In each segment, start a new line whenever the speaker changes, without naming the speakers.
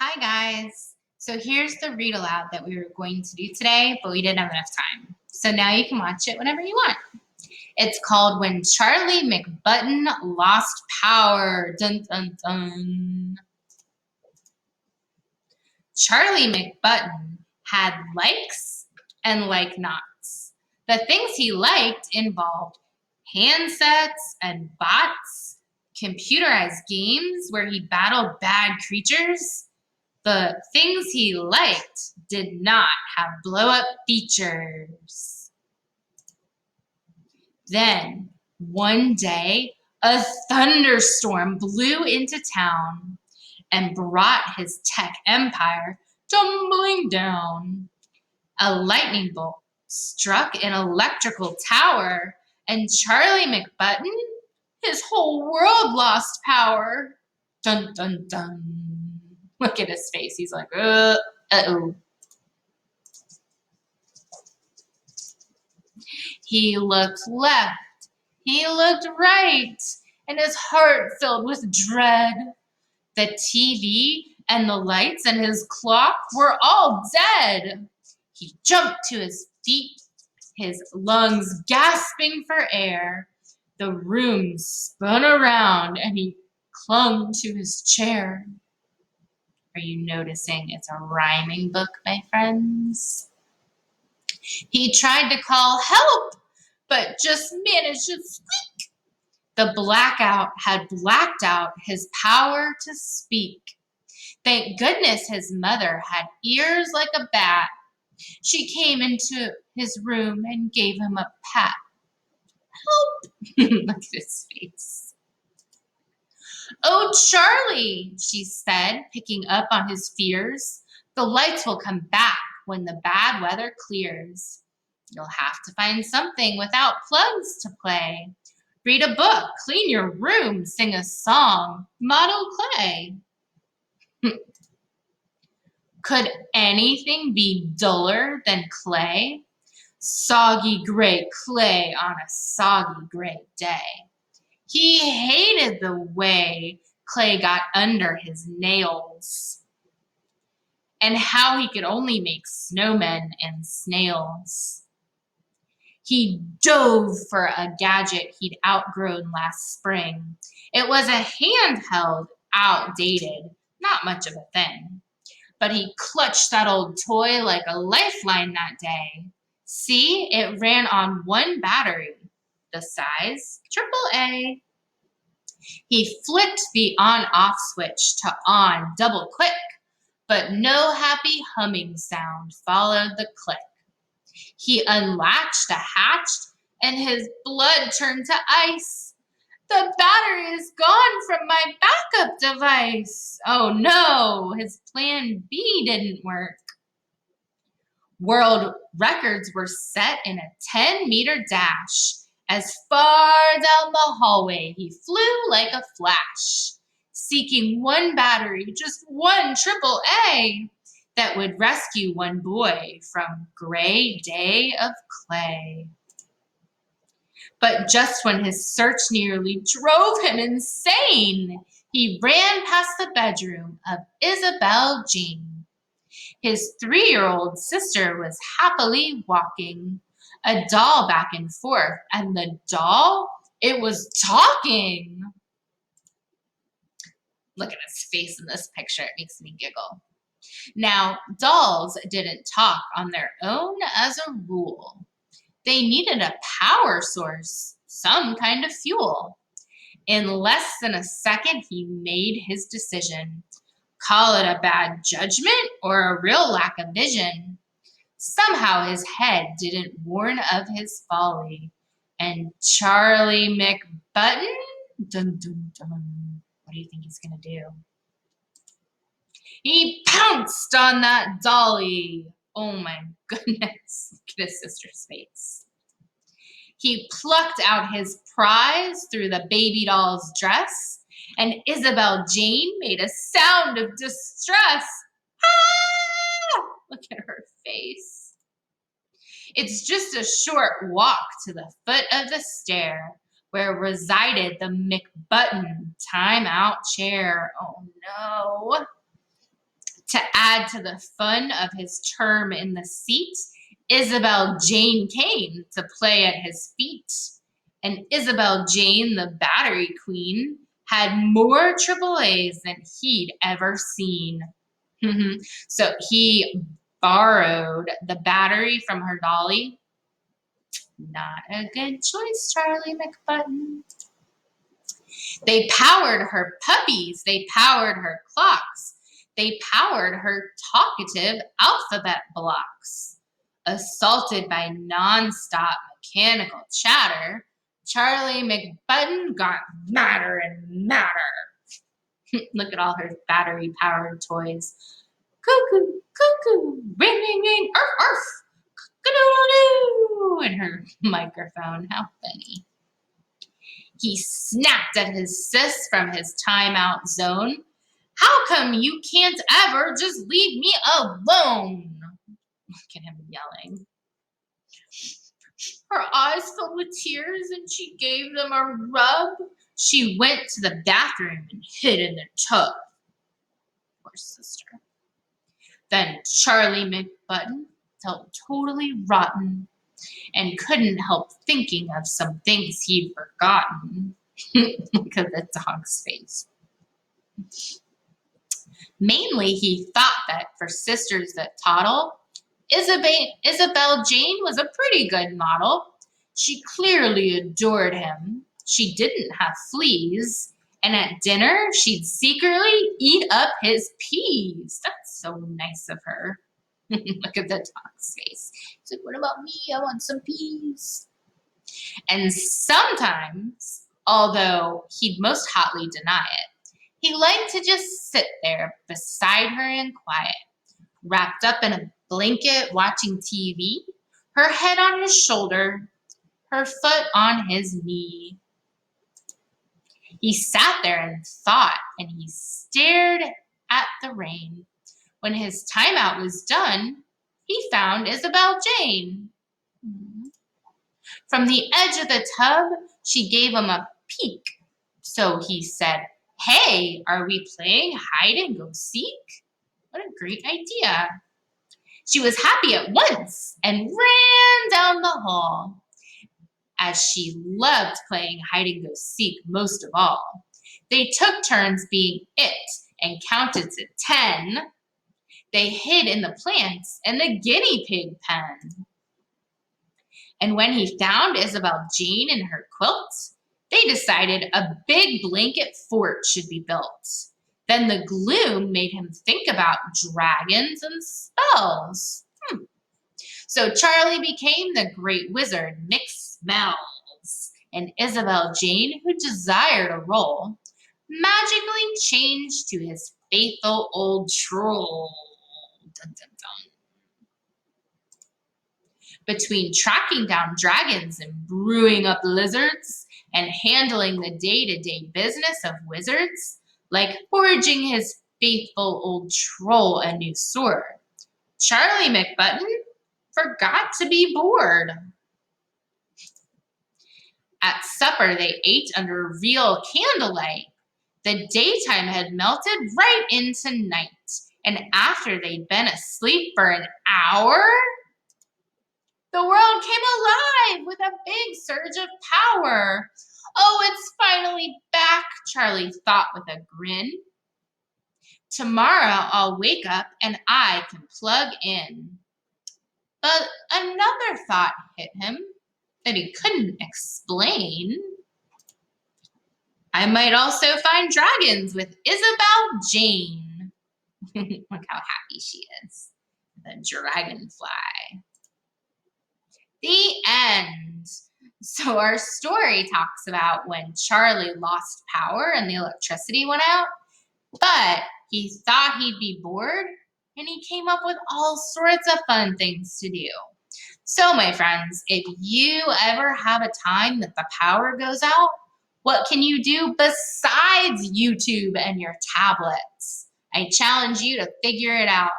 Hi guys. So here's the read aloud that we were going to do today, but we didn't have enough time. So now you can watch it whenever you want. It's called When Charlie McButton Lost Power. Dun dun dun. Charlie McButton had likes and like-nots. The things he liked involved handsets and bots, computerized games where he battled bad creatures. The things he liked did not have blow-up features. Then, one day, a thunderstorm blew into town and brought his tech empire tumbling down. A lightning bolt struck an electrical tower, and Charlie McButton, his whole world lost power. Dun, dun, dun. Look at his face. He's like, uh-oh. He looked left. He looked right. And his heart filled with dread. The TV and the lights and his clock were all dead. He jumped to his feet, his lungs gasping for air. The room spun around and he clung to his chair. Are you noticing it's a rhyming book, my friends? He tried to call help, but just managed to squeak. The blackout had blacked out his power to speak. Thank goodness his mother had ears like a bat. She came into his room and gave him a pat. Help! Look at his face. Oh, Charlie, she said, picking up on his fears. The lights will come back when the bad weather clears. You'll have to find something without plugs to play. Read a book, clean your room, sing a song, model clay. Could anything be duller than clay? Soggy gray clay on a soggy gray day. He hated the way clay got under his nails and how he could only make snowmen and snails. He dove for a gadget he'd outgrown last spring. It was a handheld, outdated, not much of a thing. But he clutched that old toy like a lifeline that day. See, it ran on one battery, the size AAA. He flicked the on-off switch to on double click, but no happy humming sound followed the click. He unlatched the hatch and his blood turned to ice. The battery is gone from my backup device. Oh no, his plan B didn't work. World records were set in a 10-meter dash. As far down the hallway, he flew like a flash, seeking one battery, just one AAA, that would rescue one boy from gray day of clay. But just when his search nearly drove him insane, he ran past the bedroom of Isabel Jean. His 3-year-old sister was happily walking a doll back and forth, and the doll, it was talking. Look at his face in this picture. It makes me giggle. Now, dolls didn't talk on their own as a rule. They needed a power source, some kind of fuel. In less than a second, he made his decision. Call it a bad judgment or a real lack of vision. Somehow his head didn't warn of his folly. And Charlie McButton, dun dun dun, what do you think he's gonna do? He pounced on that dolly. Oh my goodness, look at his sister's face. He plucked out his prize through the baby doll's dress, and Isabel Jane made a sound of distress. Ah! Look at her face. It's just a short walk to the foot of the stair where resided the McButton timeout chair. Oh no. add to the fun of his term in the seat, Isabel Jane came to play at his feet. And Isabel Jane, the battery queen, had more AAAs than he'd ever seen. So he borrowed the battery from her dolly. Not a good choice, Charlie McButton. They powered her puppies. They powered her clocks. They powered her talkative alphabet blocks. Assaulted by nonstop mechanical chatter, Charlie McButton got madder and madder. Look at all her battery-powered toys. Cuckoo, cuckoo, ring, ring, ring, arf, arf, cock-a-doodle-doo, and her microphone. How funny. He snapped at his sis from his timeout zone. How come you can't ever just leave me alone? Look at him yelling. Her eyes filled with tears and she gave them a rub. She went to the bathroom and hid in the tub. Poor sister. Then Charlie McButton felt totally rotten and couldn't help thinking of some things he'd forgotten. Look at the dog's face. Mainly, he thought that for sisters that toddle, Isabel Jane was a pretty good model. She clearly adored him. She didn't have fleas. And at dinner, she'd secretly eat up his peas. That's so nice of her. Look at the dog's face. He's like, what about me? I want some peas. And sometimes, although he'd most hotly deny it, he liked to just sit there beside her in quiet, wrapped up in a blanket watching TV, her head on his shoulder, her foot on his knee. He sat there and thought, and he stared at the rain. When his timeout was done, he found Isabel Jane. From the edge of the tub, she gave him a peek. So he said, hey, are we playing hide and go seek? What a great idea. She was happy at once and ran down the hall. As she loved playing hide and go seek most of all, they took turns being it and counted to 10. They hid in the plants and the guinea pig pen. And when he found Isabel Jane in her quilt, they decided a big blanket fort should be built. Then the gloom made him think about dragons and spells. So Charlie became the great wizard Mixed Smells, and Isabel Jane, who desired a role, magically changed to his faithful old troll. Dun, dun, dun. Between tracking down dragons and brewing up lizards and handling the day-to-day business of wizards, like forging his faithful old troll a new sword, Charlie McButton forgot to be bored. At supper, they ate under real candlelight. The daytime had melted right into night, and after they'd been asleep for an hour, the world came alive with a big surge of power. Oh, it's finally back, Charlie thought with a grin. Tomorrow I'll wake up and I can plug in. But another thought hit him that he couldn't explain. I might also find dragons with Isabel Jane. Look how happy she is. The dragonfly. The end. So our story talks about when Charlie lost power and the electricity went out, but he thought he'd be bored and he came up with all sorts of fun things to do. So my friends, if you ever have a time that the power goes out, what can you do besides YouTube and your tablets? I challenge you to figure it out.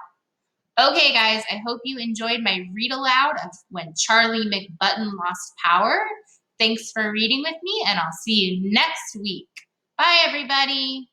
Okay, guys, I hope you enjoyed my read aloud of When Charlie McButton Lost Power. Thanks for reading with me, and I'll see you next week. Bye, everybody.